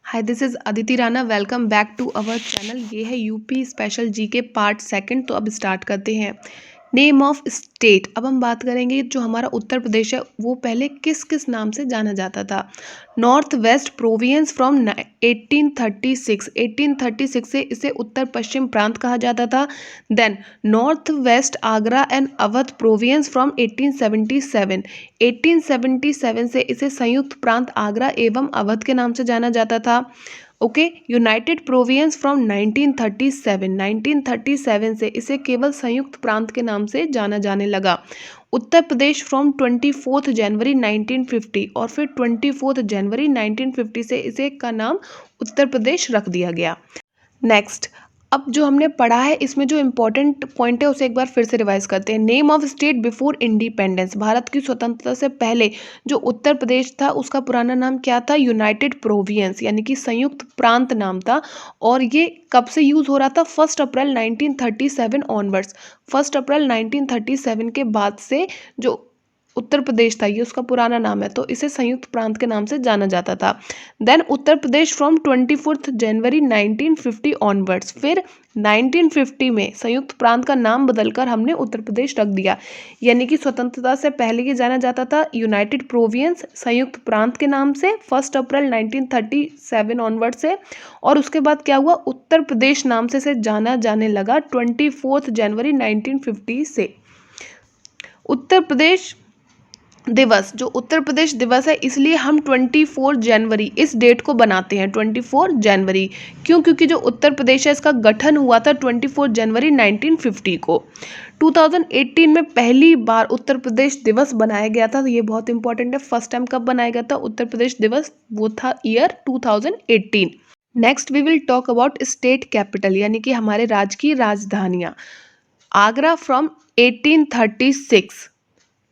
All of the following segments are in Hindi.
Hi, this is Aditi Rana. Welcome back to our channel. ये है UP special GK part second. तो अब स्टार्ट करते हैं। Name of state. अब हम बात करेंगे जो हमारा उत्तर प्रदेश है वो पहले किस किस नाम से जाना जाता था। नॉर्थ वेस्ट प्रोविंस फ्रॉम 1836 से इसे उत्तर पश्चिम प्रांत कहा जाता था। Then north west Agra and Awadh province from 1877 से इसे संयुक्त प्रांत आगरा एवं अवध के नाम से जाना जाता था। ओके, यूनाइटेड प्रोविंस फ्रॉम 1937 से इसे केवल संयुक्त प्रांत के नाम से जाना जाने लगा। उत्तर प्रदेश फ्रॉम 24 जनवरी 1950 और फिर 24 जनवरी 1950 से इसे का नाम उत्तर प्रदेश रख दिया गया। नेक्स्ट, अब जो हमने पढ़ा है इसमें जो इम्पोर्टेंट पॉइंट है उसे एक बार फिर से रिवाइज करते हैं। Name of state before independence. Bharat की स्वतंत्रता से पहले जो उत्तर प्रदेश था उसका पुराना नाम क्या था? यूनाइटेड प्रोविंस, यानी कि संयुक्त प्रांत नाम था। और ये कब से यूज हो रहा था? 1 अप्रैल 1937 ऑनवर्ड्स। 1 अप्रैल 1937 के बाद से जो उत्तर प्रदेश था ये उसका पुराना नाम है, तो इसे संयुक्त प्रांत के नाम से जाना जाता था। Then Uttar Pradesh from 24 January 1950 onwards. फिर 1950 में संयुक्त प्रांत का नाम बदलकर हमने उत्तर प्रदेश रख दिया, यानी कि स्वतंत्रता से पहले ये जाना जाता था यूनाइटेड प्रोविंस संयुक्त प्रांत के नाम से 1 अप्रैल 1937 ऑनवर्ड से। और उसके बाद क्या हुआ? उत्तर प्रदेश नाम से इसे जाना जाने लगा 24 जनवरी 1950 से। उत्तर प्रदेश दिवस, जो उत्तर प्रदेश दिवस है इसलिए हम 24 जनवरी इस डेट को बनाते हैं। 24 जनवरी क्यों? क्योंकि जो उत्तर प्रदेश है इसका गठन हुआ था 24 जनवरी 1950 को। 2018 में पहली बार उत्तर प्रदेश दिवस बनाया गया था, तो ये बहुत इंपॉर्टेंट है। फर्स्ट टाइम कब बनाया गया था उत्तर प्रदेश दिवस? वो था year 2018। Next we will talk about state capital, यानी कि हमारे राज्य की राजधानियाँ। आगरा फ्रॉम 1836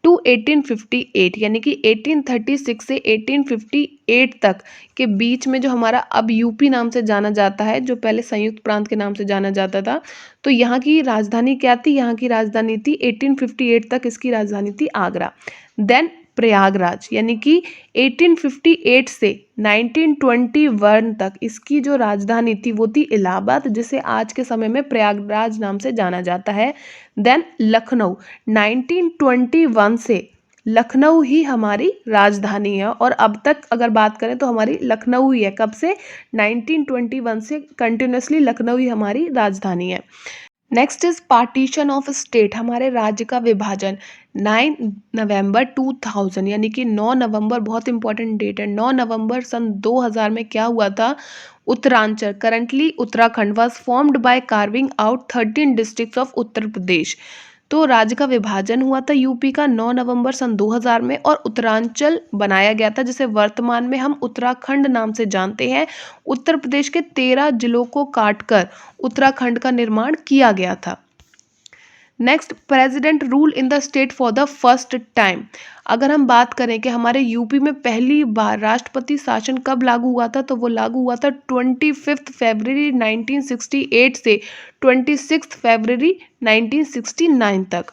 टू 1858, यानी कि 1836 से 1858 तक के बीच में जो हमारा अब यूपी नाम से जाना जाता है, जो पहले संयुक्त प्रांत के नाम से जाना जाता था, तो यहाँ की राजधानी क्या थी? यहाँ की राजधानी थी 1858 तक इसकी राजधानी थी आगरा। देन प्रयागराज, यानी कि 1858 से 1921 तक इसकी जो राजधानी थी वो थी इलाहाबाद, जिसे आज के समय में प्रयागराज नाम से जाना जाता है। देन लखनऊ, 1921 से लखनऊ ही हमारी राजधानी है, और अब तक अगर बात करें तो हमारी लखनऊ ही है। कब से? 1921 से कंटिन्यूसली लखनऊ ही हमारी राजधानी है। Next is partition of state, हमारे राज्य का विभाजन। 9 नवंबर 2000, यानी कि 9 नवंबर बहुत इंपॉर्टेंट डेट है। 9 नवंबर सन 2000 में क्या हुआ था? Uttaranchal, currently Uttarakhand, was formed by carving out 13 districts of Uttar Pradesh. तो राज्य का विभाजन हुआ था यूपी का 9 नवंबर सन 2000 में, और उत्तरांचल बनाया गया था जिसे वर्तमान में हम उत्तराखंड नाम से जानते हैं। उत्तर प्रदेश के 13 जिलों को काटकर उत्तराखंड का निर्माण किया गया था। Next, president rule in the state for the first time. अगर हम बात करें कि हमारे यूपी में पहली बार राष्ट्रपति शासन कब लागू हुआ था, तो वो लागू हुआ था 25 फरवरी 1968 से 26 फरवरी 1969 तक।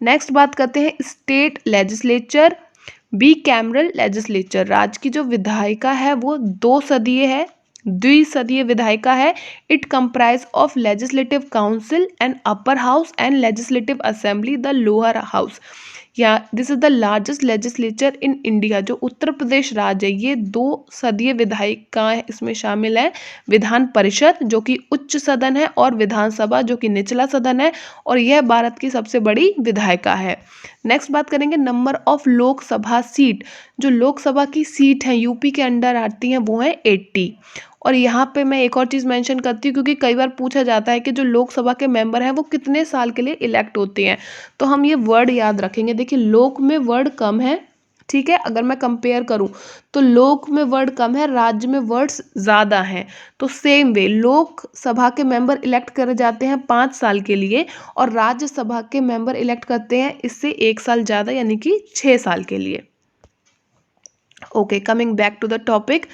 नेक्स्ट बात करते हैं state legislature, bicameral legislature. राज्य की जो विधायिका है वो द्विसदीय विधायिका है। It comprise of legislative council and upper house and legislative assembly the lower house. या this is the largest legislature in India. जो उत्तर प्रदेश राज्य है ये 2 सदीय विधायिकाएं इसमें शामिल है। विधान परिषद जो कि उच्च सदन है, और विधानसभा जो कि निचला सदन है, और यह भारत की सबसे बड़ी विधायिका है। नेक्स्ट बात करेंगे नंबर ऑफ लोकसभा सीट। जो लोकसभा की सीट है यूपी के अंडर आती हैं वो है 80। और यहाँ पे मैं एक और चीज़ मेंशन करती हूँ, क्योंकि कई बार पूछा जाता है कि जो लोकसभा के मेंबर हैं वो कितने साल के लिए इलेक्ट होते हैं, तो हम ये वर्ड याद रखेंगे। देखिए, लोक में वर्ड कम है, ठीक है, अगर मैं कंपेयर करूं तो लोक में वर्ड कम है, राज्य में वर्ड्स ज़्यादा हैं। तो सेम वे लोकसभा के मेंबर इलेक्ट करे जाते हैं 5 साल के लिए, और राज्यसभा के मेंबर इलेक्ट करते हैं इससे 1 साल ज़्यादा, यानी कि 6 साल के लिए। Okay, coming back to the topic.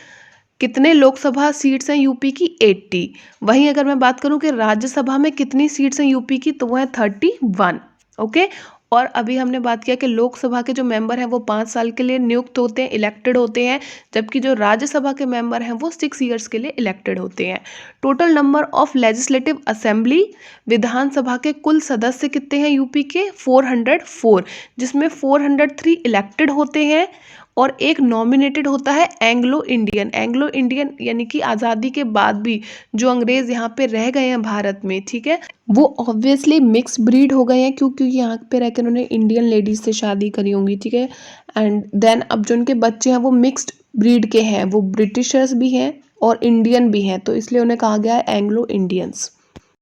कितने लोकसभा सीट्स हैं यूपी की? 80। वहीं अगर मैं बात करूं कि राज्यसभा में कितनी सीट्स हैं यूपी की, तो वो है 31। ओके, और अभी हमने बात किया कि लोकसभा के जो मेंबर हैं वो 5 साल के लिए नियुक्त होते हैं, इलेक्टेड होते हैं, जबकि जो राज्यसभा के मेंबर हैं वो 6 ईयर्स के लिए इलेक्टेड होते हैं। Total number of legislative assembly, विधानसभा के कुल सदस्य कितने हैं यूपी के? 404, जिसमें 403 इलेक्टेड होते हैं और एक नॉमिनेटेड होता है एंग्लो इंडियन। एंग्लो इंडियन यानी कि आज़ादी के बाद भी जो अंग्रेज यहाँ पे रह गए हैं भारत में, ठीक है, वो ऑब्वियसली मिक्स ब्रीड हो गए हैं क्योंकि यहाँ पे रहकर उन्होंने इंडियन लेडीज से शादी करी होंगी, ठीक है। एंड देन अब जो उनके बच्चे हैं वो मिक्स्ड ब्रीड के हैं, वो ब्रिटिशर्स भी हैं और इंडियन भी हैं, तो इसलिए उन्हें कहा गया है एंग्लो इंडियंस।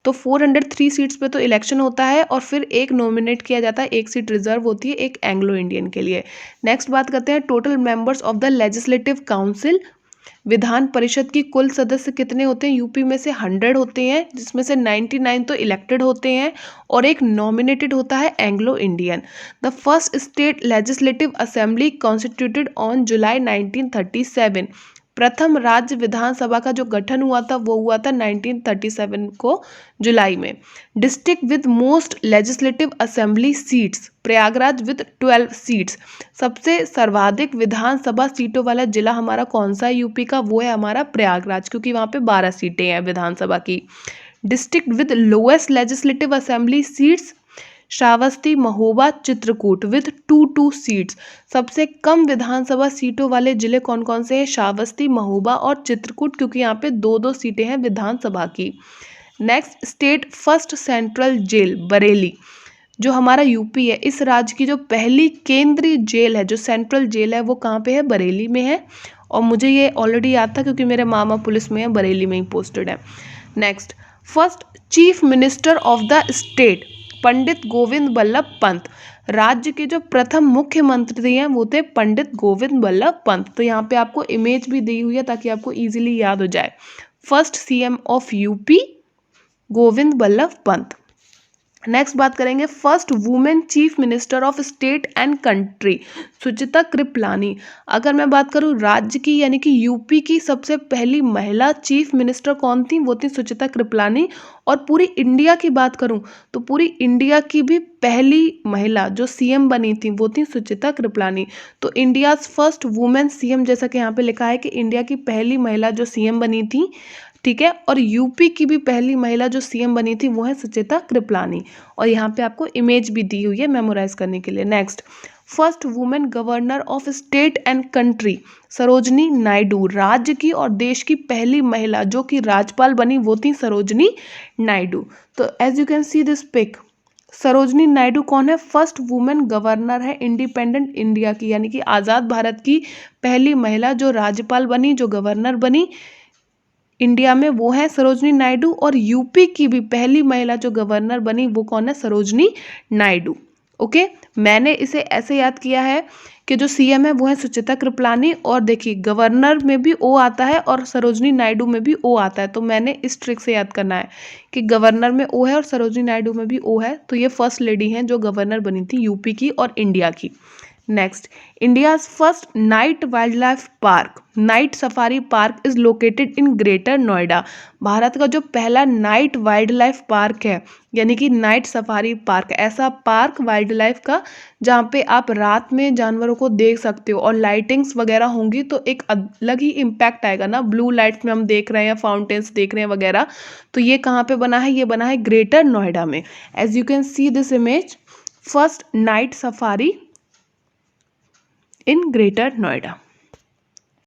तो 403 सीट्स पे तो इलेक्शन होता है और फिर एक नॉमिनेट किया जाता है, एक सीट रिजर्व होती है एक एंग्लो इंडियन के लिए। नेक्स्ट बात करते हैं total members of the legislative council. Vidhan Parishad की कुल सदस्य कितने होते हैं यूपी में? से 100 होते हैं, जिसमें से 99 तो इलेक्टेड होते हैं और एक नॉमिनेटेड होता है Anglo Indian. The first state legislative assembly constituted on July 1937। प्रथम राज्य विधानसभा का जो गठन हुआ था वो हुआ था 1937 को जुलाई में। District with most legislative assembly seats, Prayagraj with 12 seats. सबसे सर्वाधिक विधानसभा सीटों वाला जिला हमारा कौन सा है यूपी का? वो है हमारा प्रयागराज, क्योंकि वहाँ पे 12 सीटें हैं विधानसभा की। District with lowest legislative assembly seats, Shravasti, Mahoba, Chitrakoot with 2 seats. सबसे कम विधानसभा सीटों वाले जिले कौन कौन से हैं? श्रावस्ती, महोबा और चित्रकूट, क्योंकि यहाँ पे 2 सीटें हैं विधानसभा की। Next state first central jail Bareilly, जो हमारा यूपी है, इस राज्य की जो पहली केंद्रीय जेल है, जो सेंट्रल जेल है, वो कहाँ पे है? बरेली में है। और मुझे ये ऑलरेडी याद था क्योंकि मेरे मामा पुलिस में है, बरेली में ही पोस्टेड है। Next first chief minister of the state, Pandit Govind Ballabh Pant. राज्य के जो प्रथम मुख्यमंत्री हैं वो थे पंडित गोविंद बल्लभ पंत। तो यहाँ पे आपको इमेज भी दी हुई है ताकि आपको इजीली याद हो जाए। First CM of UP Govind Ballabh Pant. Next बात करेंगे first women chief minister of state and country, Sucheta Kripalani. अगर मैं बात करूं राज्य की यानी कि यूपी की सबसे पहली महिला चीफ मिनिस्टर कौन थी? वो थी सुचिता कृपलानी। और पूरी इंडिया की बात करूं तो पूरी इंडिया की भी पहली महिला जो सीएम बनी थी वो थी सुचिता कृपलानी। तो इंडिया फर्स्ट वुमेन सीएम, जैसा कि यहाँ पे लिखा है कि इंडिया की पहली महिला जो सीएम बनी थी, ठीक है। और यूपी की भी पहली महिला जो सीएम बनी थी वो है सुचिता कृपलानी। और यहाँ पे आपको इमेज भी दी हुई है मेमोराइज करने के लिए। Next first women governor of state and country, Sarojini Naidu. राज्य की और देश की पहली महिला जो कि राज्यपाल बनी वो थी सरोजनी नायडू। तो as you can see this pic, Sarojini Naidu कौन है? फर्स्ट वुमेन गवर्नर है इंडिपेंडेंट इंडिया की, यानी कि आज़ाद भारत की पहली महिला जो राज्यपाल बनी, जो गवर्नर बनी इंडिया में, वो है सरोजनी नायडू। और यूपी की भी पहली महिला जो गवर्नर बनी वो कौन है? सरोजनी नायडू। ओके, मैंने इसे ऐसे याद किया है कि जो सीएम है वो है सुचिता कृपलानी, और देखिए गवर्नर में भी ओ आता है और सरोजनी नायडू में भी ओ आता है, तो मैंने इस ट्रिक से याद करना है कि गवर्नर में ओ है और सरोजनी नायडू में भी ओ है। तो ये फर्स्ट लेडी हैं जो गवर्नर बनी थी यूपी की और इंडिया की। Next India's first night wild life park, night safari park is located in Greater Noida. Bharat का जो पहला नाइट वाइल्ड लाइफ पार्क है, यानी कि नाइट सफारी पार्क, ऐसा पार्क वाइल्ड लाइफ का जहाँ पे आप रात में जानवरों को देख सकते हो और लाइटिंग्स वगैरह होंगी तो एक अलग ही इम्पैक्ट आएगा ना। ब्लू लाइट्स में हम देख रहे हैं, फाउंटेन्स देख रहे हैं वगैरह। तो ये कहाँ पे बना है? ये बना है ग्रेटर नोएडा में। As you can see this image, first night safari in Greater Noida.